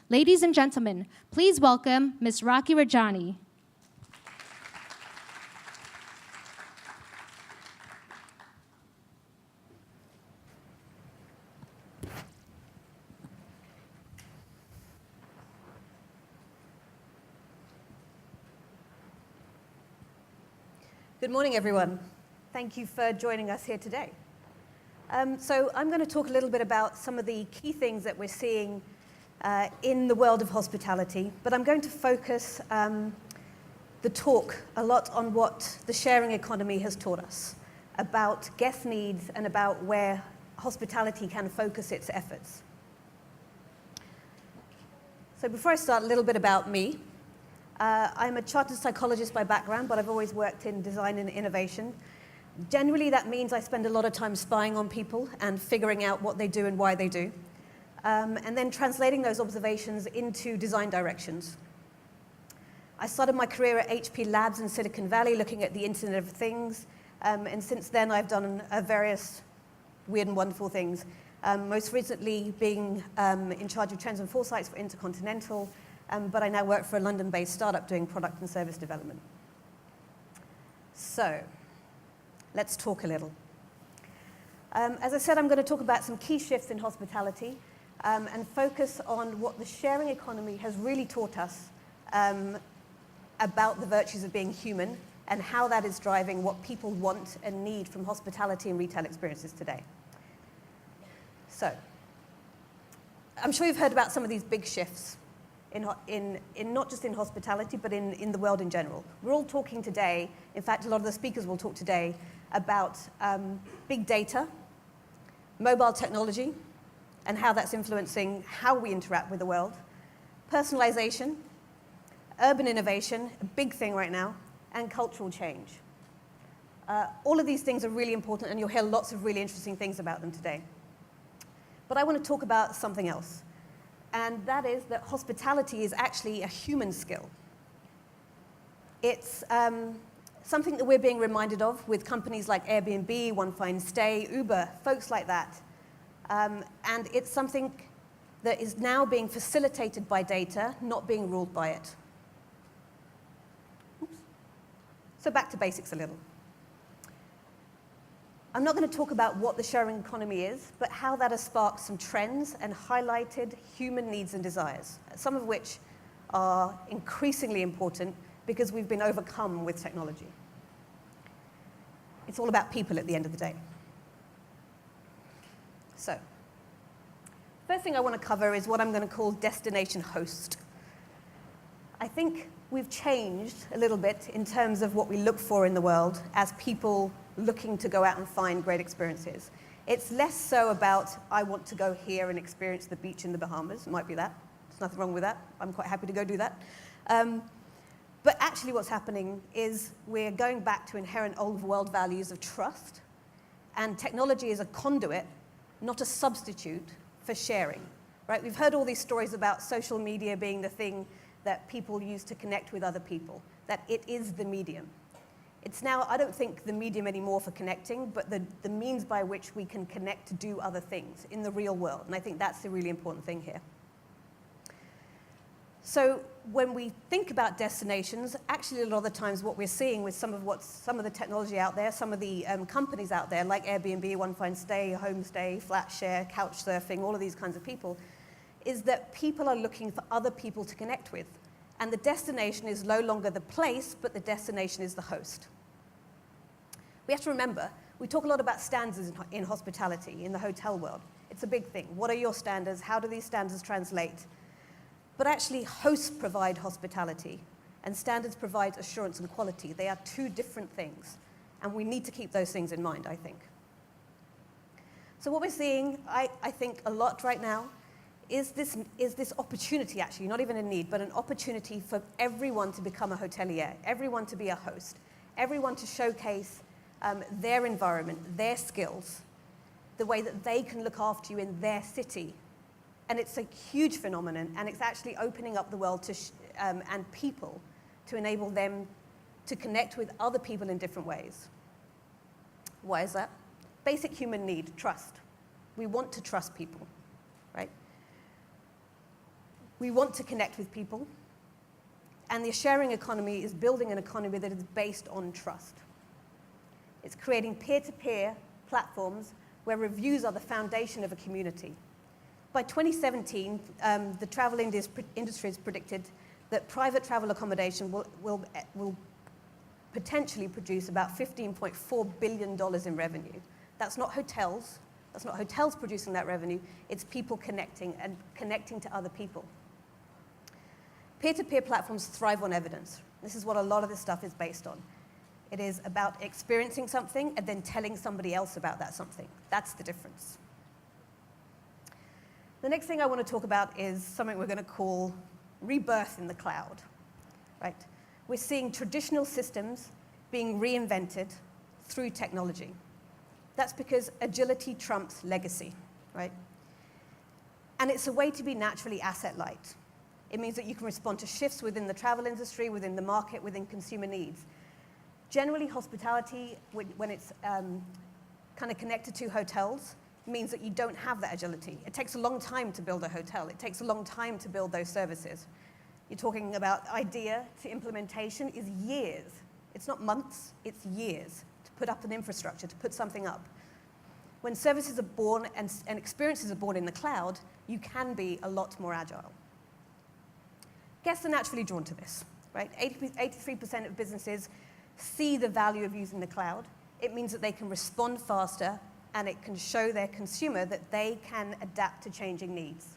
Ladies and gentlemen, please welcome Ms. Rakhi Rajani. Good morning, everyone. Thank you for joining us here today. So I'm going to talk a little bit about some of the key things that we're seeing in the world of hospitality, but I'm going to focus the talk a lot on what the sharing economy has taught us about guest needs and about where hospitality can focus its efforts. So before I start, a little bit about me. I'm a chartered psychologist by background, but I've always worked in design and innovation. Generally, that means I spend a lot of time spying on people and figuring out what they do and why they do, and then translating those observations into design directions. I started my career at HP Labs in Silicon Valley, looking at the Internet of Things, and since then I've done various weird and wonderful things, most recently being in charge of trends and foresights for Intercontinental, but I now work for a London-based startup doing product and service development. So, let's talk a little. As I said, I'm going to talk about some key shifts in hospitality and focus on what the sharing economy has really taught us about the virtues of being human and how that is driving what people want and need from hospitality and retail experiences today. So, I'm sure you've heard about some of these big shifts in not just in hospitality, but in the world in general. We're all talking today, in fact, a lot of the speakers will talk today about big data, mobile technology, and how that's influencing how we interact with the world, personalization, urban innovation, a big thing right now, and cultural change. All of these things are really important, and you'll hear lots of really interesting things about them today. But I want to talk about something else. And that is that hospitality is actually a human skill. It's something that we're being reminded of with companies like Airbnb, One Fine Stay, Uber, folks like that. And it's something that is now being facilitated by data, not being ruled by it. Oops. So back to basics a little. I'm not going to talk about what the sharing economy is, but how that has sparked some trends and highlighted human needs and desires, some of which are increasingly important because we've been overcome with technology. It's all about people at the end of the day. So, first thing I want to cover is what I'm going to call destination host. I think we've changed a little bit in terms of what we look for in the world as people looking to go out and find great experiences. It's less so about, I want to go here and experience the beach in the Bahamas. It might be that. There's nothing wrong with that. I'm quite happy to go do that. But actually what's happening is we're going back to inherent old world values of trust, and technology is a conduit, not a substitute for sharing. Right? We've heard all these stories about social media being the thing that people use to connect with other people, that it is the medium. It's now, I don't think, the medium anymore for connecting, but the means by which we can connect to do other things in the real world. And I think that's the really important thing here. So when we think about destinations, actually a lot of the times what we're seeing with some of the technology out there, some of the companies out there, like Airbnb, One Fine Stay, Homestay, Flatshare, Couchsurfing, all of these kinds of people, is that people are looking for other people to connect with. And the destination is no longer the place, but the destination is the host. We have to remember, we talk a lot about standards in hospitality, in the hotel world. It's a big thing. What are your standards? How do these standards translate? But actually, hosts provide hospitality, and standards provide assurance and quality. They are two different things, and we need to keep those things in mind, I think. So what we're seeing, I think, a lot right now is this opportunity, actually, not even a need, but an opportunity for everyone to become a hotelier, everyone to be a host, everyone to showcase their environment, their skills, the way that they can look after you in their city. And it's a huge phenomenon, and it's actually opening up the world to and people to enable them to connect with other people in different ways. Why is that? Basic human need, trust. We want to trust people, right? We want to connect with people. And the sharing economy is building an economy that is based on trust. It's creating peer-to-peer platforms where reviews are the foundation of a community. By 2017, the travel industry has predicted that private travel accommodation will potentially produce about $15.4 billion in revenue. That's not hotels. That's not hotels producing that revenue. It's people connecting and connecting to other people. Peer-to-peer platforms thrive on evidence. This is what a lot of this stuff is based on. It is about experiencing something and then telling somebody else about that something. That's the difference. The next thing I want to talk about is something we're going to call rebirth in the cloud. Right? We're seeing traditional systems being reinvented through technology. That's because agility trumps legacy, right? And it's a way to be naturally asset light. It means that you can respond to shifts within the travel industry, within the market, within consumer needs. Generally, hospitality, when it's kind of connected to hotels, means that you don't have that agility. It takes a long time to build a hotel. It takes a long time to build those services. You're talking about idea to implementation is years. It's not months, it's years to put up an infrastructure, to put something up. When services are born and experiences are born in the cloud, you can be a lot more agile. Guests are naturally drawn to this, right? 83% of businesses see the value of using the cloud. It means that they can respond faster, and it can show their consumer that they can adapt to changing needs.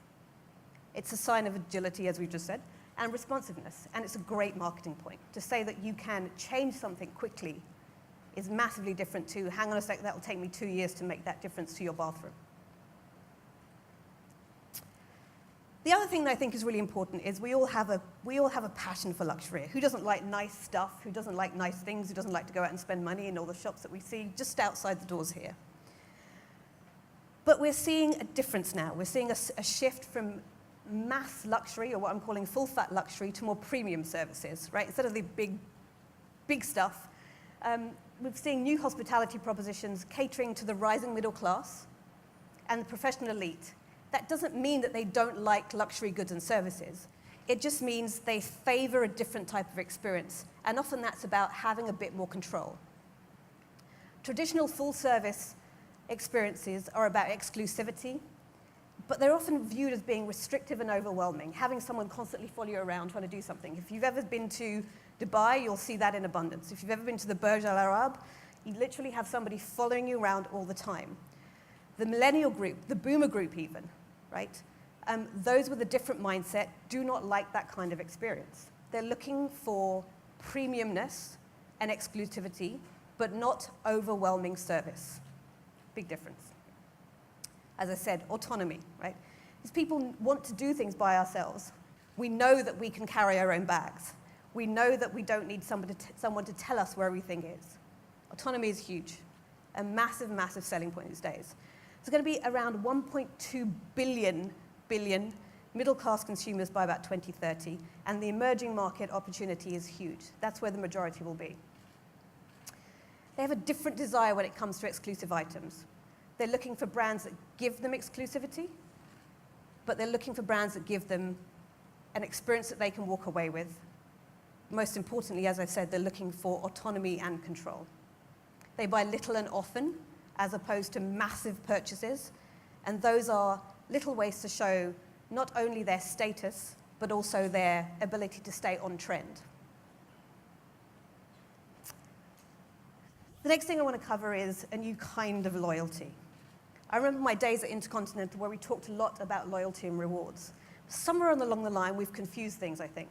It's a sign of agility, as we've just said, and responsiveness, and it's a great marketing point. To say that you can change something quickly is massively different to, hang on a sec, that will take me 2 years to make that difference to your bathroom. The other thing that I think is really important is we all have a passion for luxury. Who doesn't like nice stuff? Who doesn't like nice things? Who doesn't like to go out and spend money in all the shops that we see just outside the doors here? But we're seeing a difference now. We're seeing a shift from mass luxury, or what I'm calling full-fat luxury, to more premium services, right? Instead of the big stuff, we're seeing new hospitality propositions catering to the rising middle class and the professional elite. That doesn't mean that they don't like luxury goods and services. It just means they favor a different type of experience, and often that's about having a bit more control. Traditional full-service experiences are about exclusivity, but they're often viewed as being restrictive and overwhelming, having someone constantly follow you around trying to do something. If you've ever been to Dubai, you'll see that in abundance. If you've ever been to the Burj Al Arab, you literally have somebody following you around all the time. The millennial group, the boomer group even, right? Those with a different mindset do not like that kind of experience. They're looking for premiumness and exclusivity, but not overwhelming service. Big difference. As I said, autonomy, right? These people want to do things by ourselves. We know that we can carry our own bags. We know that we don't need someone to tell us where everything is. Autonomy is huge, a massive, massive selling point these days. There's going to be around 1.2 billion middle-class consumers by about 2030, and the emerging market opportunity is huge. That's where the majority will be. They have a different desire when it comes to exclusive items. They're looking for brands that give them exclusivity, but they're looking for brands that give them an experience that they can walk away with. Most importantly, as I said, they're looking for autonomy and control. They buy little and often, as opposed to massive purchases, and those are little ways to show not only their status, but also their ability to stay on trend. The next thing I want to cover is a new kind of loyalty. I remember my days at Intercontinental where we talked a lot about loyalty and rewards. Somewhere along the line, we've confused things, I think.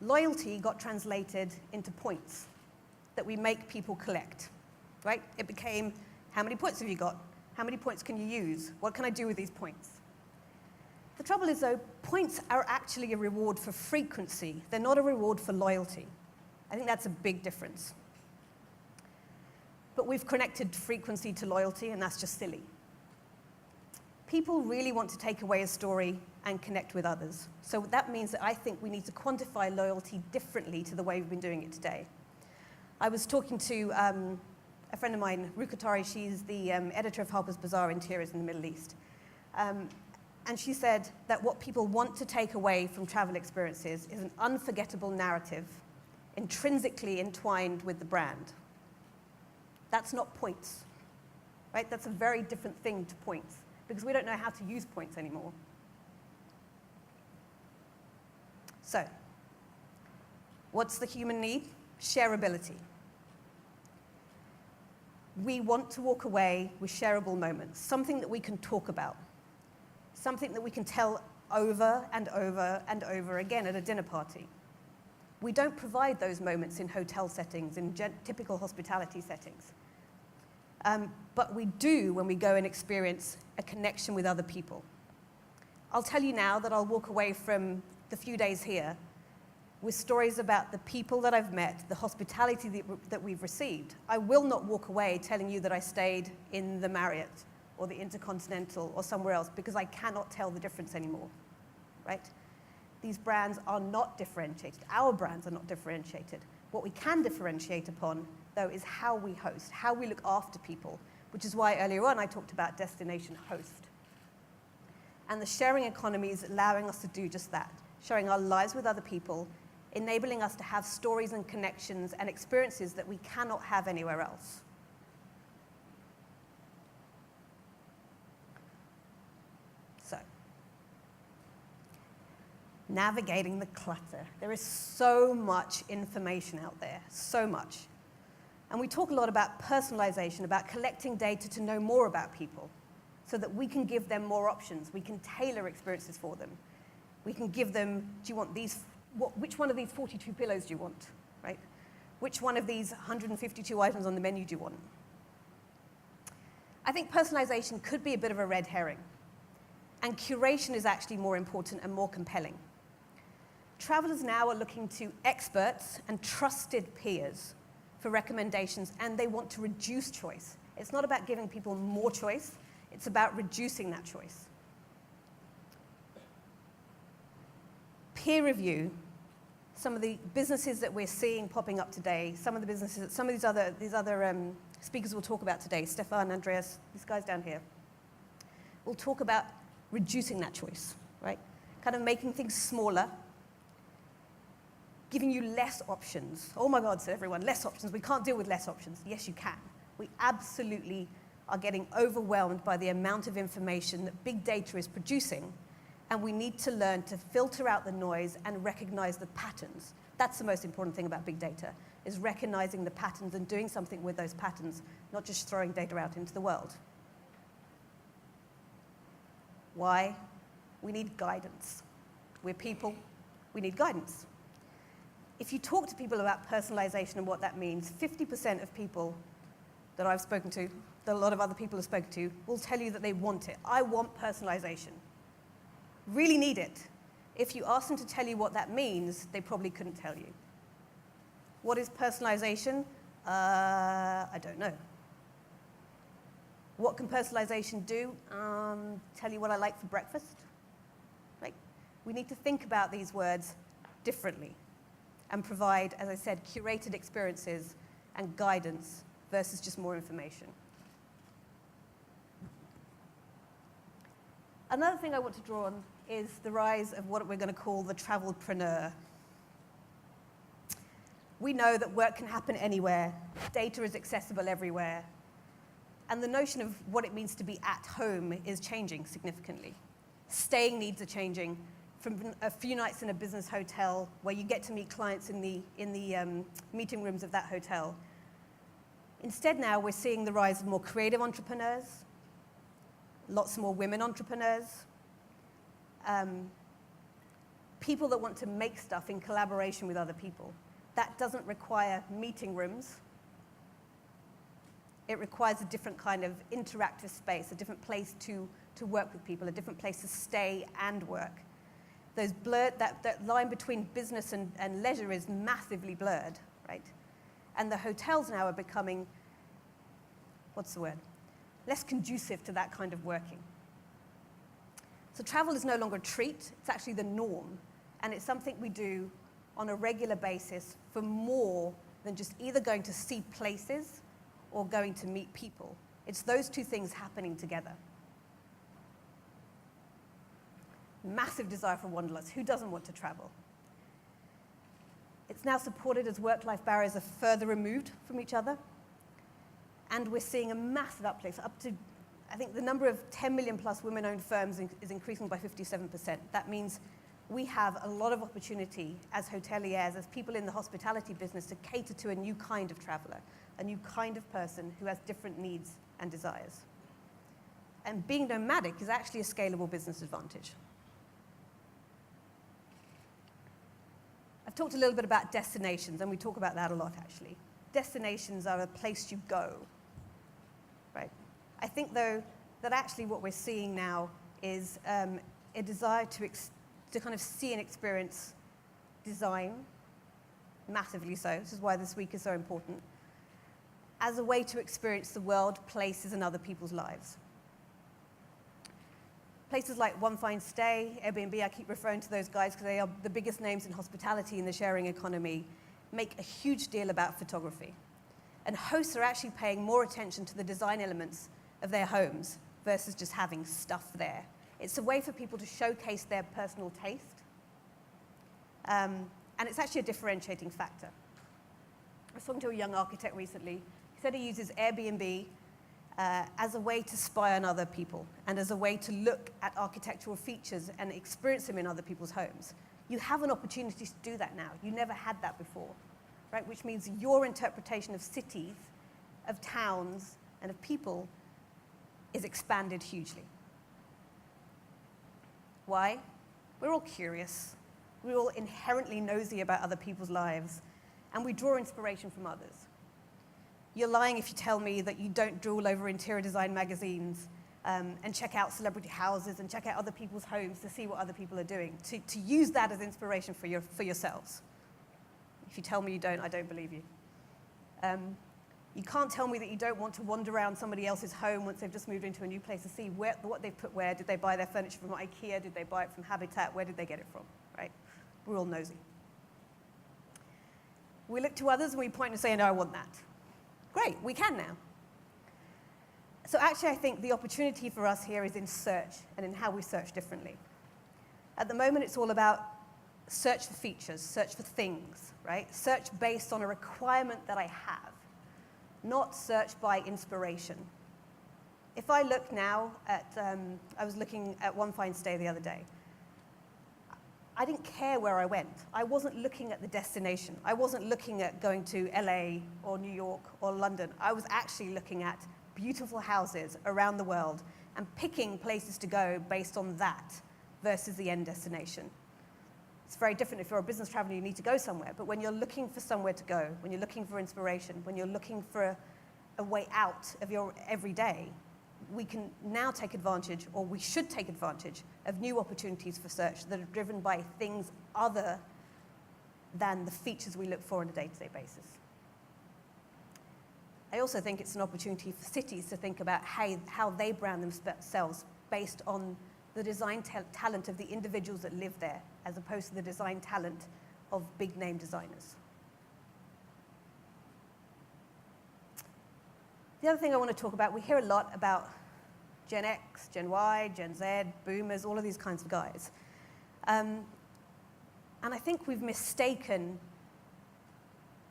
Loyalty got translated into points that we make people collect, right? It became, how many points have you got? How many points can you use? What can I do with these points? The trouble is, though, points are actually a reward for frequency. They're not a reward for loyalty. I think that's a big difference. But we've connected frequency to loyalty, and that's just silly. People really want to take away a story and connect with others. So that means that I think we need to quantify loyalty differently to the way we've been doing it today. I was talking to a friend of mine, Rukatari. She's the editor of Harper's Bazaar Interiors in the Middle East. And she said that what people want to take away from travel experiences is an unforgettable narrative intrinsically entwined with the brand. That's not points, right? That's a very different thing to points, because we don't know how to use points anymore. So, what's the human need? Shareability. We want to walk away with shareable moments, something that we can talk about, something that we can tell over and over and over again at a dinner party. We don't provide those moments in hotel settings, in typical hospitality settings. But we do when we go and experience a connection with other people. I'll tell you now that I'll walk away from the few days here with stories about the people that I've met, the hospitality that we've received. I will not walk away telling you that I stayed in the Marriott or the Intercontinental or somewhere else, because I cannot tell the difference anymore, right? These brands are not differentiated. Our brands are not differentiated. What we can differentiate upon, though, is how we host, how we look after people, which is why earlier on I talked about destination host. And the sharing economy is allowing us to do just that, sharing our lives with other people, enabling us to have stories and connections and experiences that we cannot have anywhere else. So, navigating the clutter. There is so much information out there, so much. And we talk a lot about personalization, about collecting data to know more about people, so that we can give them more options. We can tailor experiences for them. We can give them, do you want these, which one of these 42 pillows do you want, right? Which one of these 152 items on the menu do you want? I think personalization could be a bit of a red herring, and curation is actually more important and more compelling. Travelers now are looking to experts and trusted peers for recommendations, and they want to reduce choice. It's not about giving people more choice, it's about reducing that choice. Peer review, some of the businesses that we're seeing popping up today, some of the businesses, some of these other speakers we'll talk about today, Stefan, Andreas, these guys down here, will talk about reducing that choice, right? Kind of making things smaller, giving you less options. Oh my God, said everyone, less options. We can't deal with less options. Yes, you can. We absolutely are getting overwhelmed by the amount of information that big data is producing, and we need to learn to filter out the noise and recognize the patterns. That's the most important thing about big data, is recognizing the patterns and doing something with those patterns, not just throwing data out into the world. Why? We need guidance. We're people, we need guidance. If you talk to people about personalization and what that means, 50% of people that I've spoken to, that a lot of other people have spoken to, will tell you that they want it. I want personalization. Really need it. If you ask them to tell you what that means, they probably couldn't tell you. What is personalization? I don't know. What can personalization do? Tell you what I like for breakfast? Right? We need to think about these words differently and provide, as I said, curated experiences and guidance versus just more information. Another thing I want to draw on is the rise of what we're going to call the Travelpreneur. We know that work can happen anywhere, data is accessible everywhere, and the notion of what it means to be at home is changing significantly. Staying needs are changing. From a few nights in a business hotel where you get to meet clients in the meeting rooms of that hotel. Instead now we're seeing the rise of more creative entrepreneurs, lots more women entrepreneurs, people that want to make stuff in collaboration with other people. That doesn't require meeting rooms. It requires a different kind of interactive space, a different place to work with people, a different place to stay and work. Those blurred, that line between business and leisure is massively blurred, right? And the hotels now are becoming, what's the word? Less conducive to that kind of working. So travel is no longer a treat, it's actually the norm. And it's something we do on a regular basis for more than just either going to see places or going to meet people. It's those two things happening together. massive desire for wanderlust. Who doesn't want to travel? It's now supported as work-life barriers are further removed from each other. And we're seeing a massive uplift, up to, I think the number of 10 million plus women-owned firms is increasing by 57%. That means we have a lot of opportunity as hoteliers, as people in the hospitality business, to cater to a new kind of traveler, a new kind of person who has different needs and desires. And being nomadic is actually a scalable business advantage. I've talked a little bit about destinations, and we talk about that a lot, actually. Destinations are a place you go, right? I think, though, that actually what we're seeing now is a desire to kind of see and experience design, massively so. This is why this week is so important, as a way to experience the world, places, and other people's lives. Places like One Fine Stay, Airbnb, I keep referring to those guys because they are the biggest names in hospitality in the sharing economy, make a huge deal about photography. And hosts are actually paying more attention to the design elements of their homes versus just having stuff there. It's a way for people to showcase their personal taste. And it's actually a differentiating factor. I was talking to a young architect recently. He said he uses Airbnb as a way to spy on other people and as a way to look at architectural features and experience them in other people's homes. You have an opportunity to do that now. You never had that before, right? Which means your interpretation of cities, of towns, and of people is expanded hugely. Why? We're all curious. We're all inherently nosy about other people's lives, and we draw inspiration from others. You're lying if you tell me that you don't drool over interior design magazines and check out celebrity houses and check out other people's homes to see what other people are doing, to use that as inspiration for yourselves. If you tell me you don't, I don't believe you. You can't tell me that you don't want to wander around somebody else's home once they've just moved into a new place to see what they've put where. Did they buy their furniture from IKEA? Did they buy it from Habitat? Where did they get it from, right? We're all nosy. We look to others and we point and say, no, I want that. Great, we can now. So actually, I think the opportunity for us here is in search and in how we search differently. At the moment, it's all about search for features, search for things, right? Search based on a requirement that I have, not search by inspiration. If I look now at, I was looking at One Fine Stay the other day. I didn't care where I went. I wasn't looking at the destination. I wasn't looking at going to LA or New York or London. I was actually looking at beautiful houses around the world and picking places to go based on that versus the end destination. It's very different if you're a business traveler, you need to go somewhere. But when you're looking for somewhere to go, when you're looking for inspiration, when you're looking for a way out of your everyday, we can now take advantage, or we should take advantage, of new opportunities for search that are driven by things other than the features we look for on a day-to-day basis. I also think it's an opportunity for cities to think about how they brand themselves based on the design talent of the individuals that live there, as opposed to the design talent of big-name designers. The other thing I want to talk about, we hear a lot about Gen X, Gen Y, Gen Z, boomers, all of these kinds of guys. And I think we've mistaken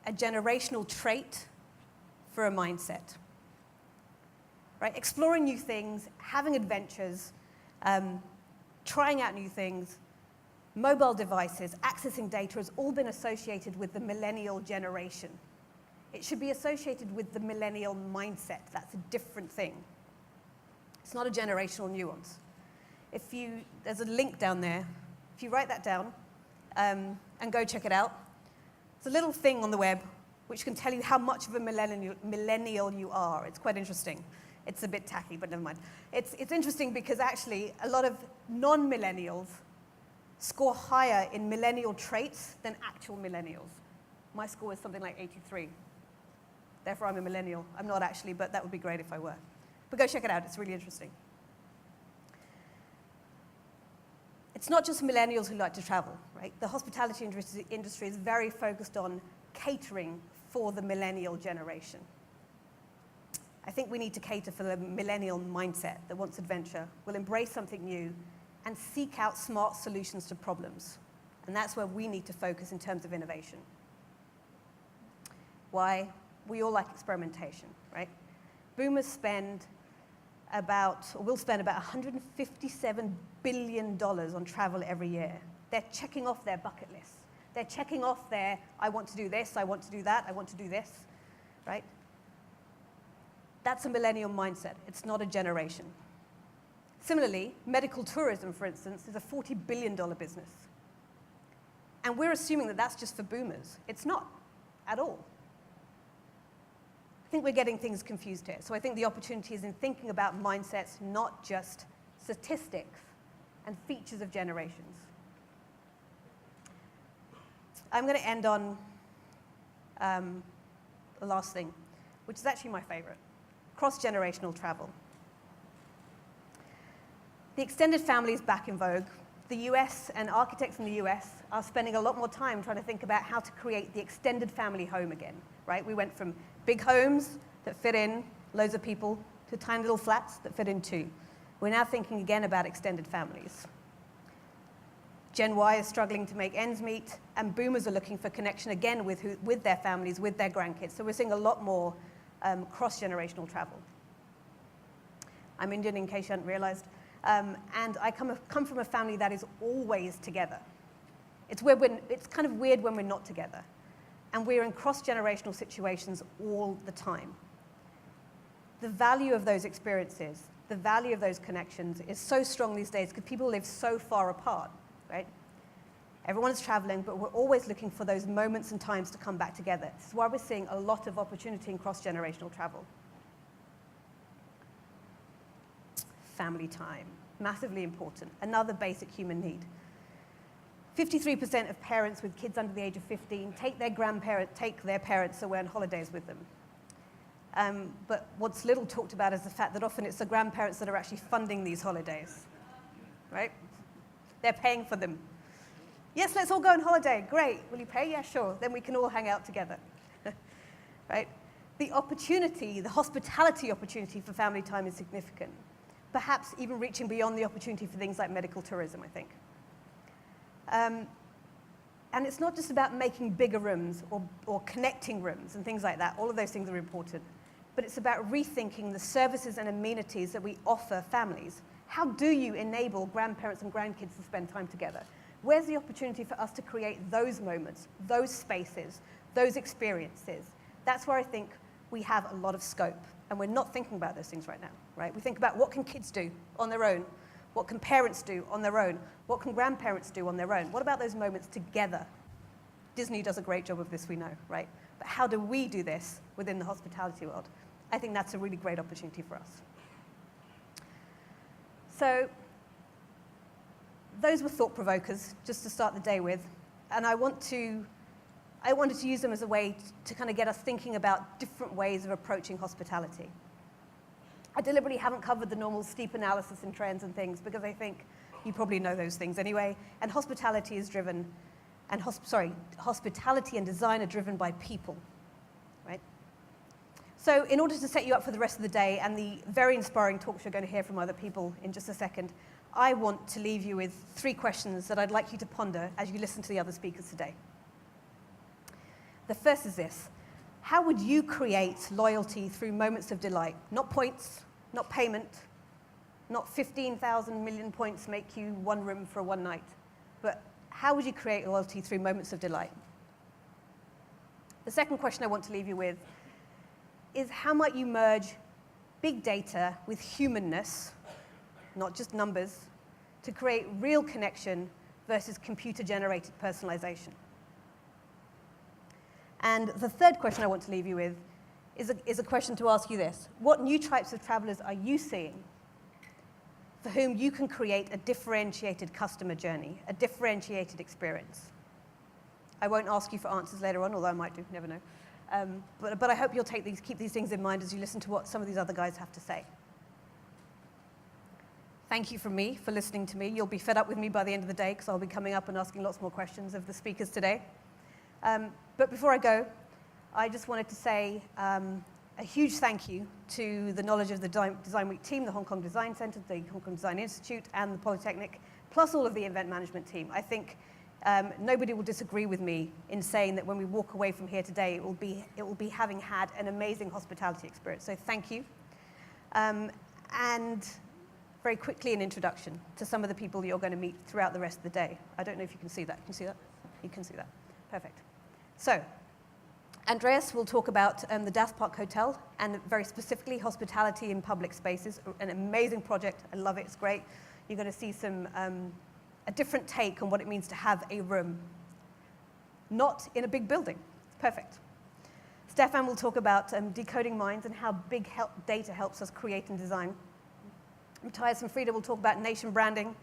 a generational trait for a mindset. Right? Exploring new things, having adventures, trying out new things, mobile devices, accessing data has all been associated with the millennial generation. It should be associated with the millennial mindset. That's a different thing. It's not a generational nuance. There's a link down there. If you write that down and go check it out, it's a little thing on the web which can tell you how much of a millennial you are. It's quite interesting. It's a bit tacky, but never mind. It's interesting because actually a lot of non-millennials score higher in millennial traits than actual millennials. My score is something like 83. Therefore, I'm a millennial. I'm not actually, but that would be great if I were. But go check it out. It's really interesting. It's not just millennials who like to travel, right? The hospitality industry is very focused on catering for the millennial generation. I think we need to cater for the millennial mindset that wants adventure, will embrace something new, and seek out smart solutions to problems. And that's where we need to focus in terms of innovation. Why? We all like experimentation, right? Boomers will spend about $157 billion on travel every year. They're checking off their bucket lists. They're checking off their, I want to do this, I want to do that, I want to do this, right? That's a millennial mindset. It's not a generation. Similarly, medical tourism, for instance, is a $40 billion business. And we're assuming that that's just for boomers. It's not at all. I think we're getting things confused here. So I think the opportunity is in thinking about mindsets, not just statistics and features of generations. I'm going to end on the last thing, which is actually my favorite, cross-generational travel. The extended family is back in vogue. The US and architects in the US are spending a lot more time trying to think about how to create the extended family home again, right? We went from big homes that fit in loads of people to tiny little flats that fit in two. We're now thinking again about extended families. Gen Y is struggling to make ends meet, and boomers are looking for connection again with their families, with their grandkids. So we're seeing a lot more cross-generational travel. I'm Indian, in case you hadn't realized. And I come from a family that is always together. It's kind of weird when we're not together. And we're in cross-generational situations all the time. The value of those experiences, the value of those connections is so strong these days because people live so far apart, right? Everyone's traveling, but we're always looking for those moments and times to come back together. This is why we're seeing a lot of opportunity in cross-generational travel. Family time, massively important, another basic human need. 53% of parents with kids under the age of 15 take their parents away on holidays with them. But what's little talked about is the fact that often it's the grandparents that are actually funding these holidays, right? They're paying for them. Yes, let's all go on holiday. Great. Will you pay? Yeah, sure. Then we can all hang out together, right? The opportunity, the hospitality opportunity for family time is significant, perhaps even reaching beyond the opportunity for things like medical tourism, I think. And it's not just about making bigger rooms or connecting rooms and things like that. All of those things are important. But it's about rethinking the services and amenities that we offer families. How do you enable grandparents and grandkids to spend time together? Where's the opportunity for us to create those moments, those spaces, those experiences? That's where I think we have a lot of scope. And we're not thinking about those things right now, right? We think about what can kids do on their own? What can parents do on their own? What can grandparents do on their own? What about those moments together? Disney does a great job of this, we know, right? But how do we do this within the hospitality world? I think that's a really great opportunity for us. So those were thought provokers, just to start the day with. And I wanted to use them as a way to kind of get us thinking about different ways of approaching hospitality. I deliberately haven't covered the normal steep analysis and trends and things because I think you probably know those things anyway. And hospitality is driven, and hospitality and design are driven by people, right? So in order to set you up for the rest of the day and the very inspiring talks you're going to hear from other people in just a second, I want to leave you with 3 questions that I'd like you to ponder as you listen to the other speakers today. The first is this: how would you create loyalty through moments of delight? Not points, not payment, not 15,000 million points make you one room for one night, but how would you create loyalty through moments of delight? The second question I want to leave you with is how might you merge big data with humanness, not just numbers, to create real connection versus computer-generated personalization? And the third question I want to leave you with is a question to ask you this: what new types of travelers are you seeing for whom you can create a differentiated customer journey, a differentiated experience? I won't ask you for answers later on, although I might do, never know. But I hope you'll keep these things in mind as you listen to what some of these other guys have to say. Thank you from me for listening to me. You'll be fed up with me by the end of the day because I'll be coming up and asking lots more questions of the speakers today. But before I go, I just wanted to say a huge thank you to the Knowledge of the Design Week team, the Hong Kong Design Center, the Hong Kong Design Institute, and the Polytechnic plus all of the event management team. I think nobody will disagree with me in saying that when we walk away from here today, it will be having had an amazing hospitality experience. So thank you. And very quickly, an introduction to some of the people you're going to meet throughout the rest of the day. I don't know if you can see that. Can you see that? You can see that. Perfect. So Andreas will talk about the Daft Park Hotel, and very specifically hospitality in public spaces. An amazing project. I love it. It's great. You're going to see some a different take on what it means to have a room, not in a big building. It's perfect. Stefan will talk about decoding minds and how big data helps us create and design. Matthias and Frida will talk about nation branding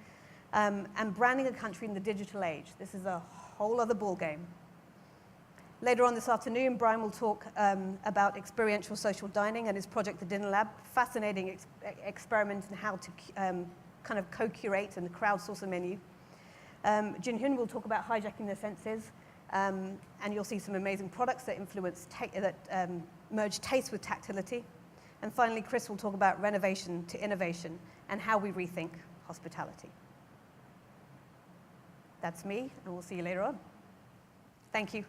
and branding a country in the digital age. This is a whole other ballgame. Later on this afternoon, Brian will talk about experiential social dining and his project, The Dinner Lab. Fascinating experiment in how to kind of co-curate and crowdsource a menu. Jin Hyun will talk about hijacking the senses, and you'll see some amazing products that merge taste with tactility. And finally, Chris will talk about renovation to innovation and how we rethink hospitality. That's me, and we'll see you later on. Thank you.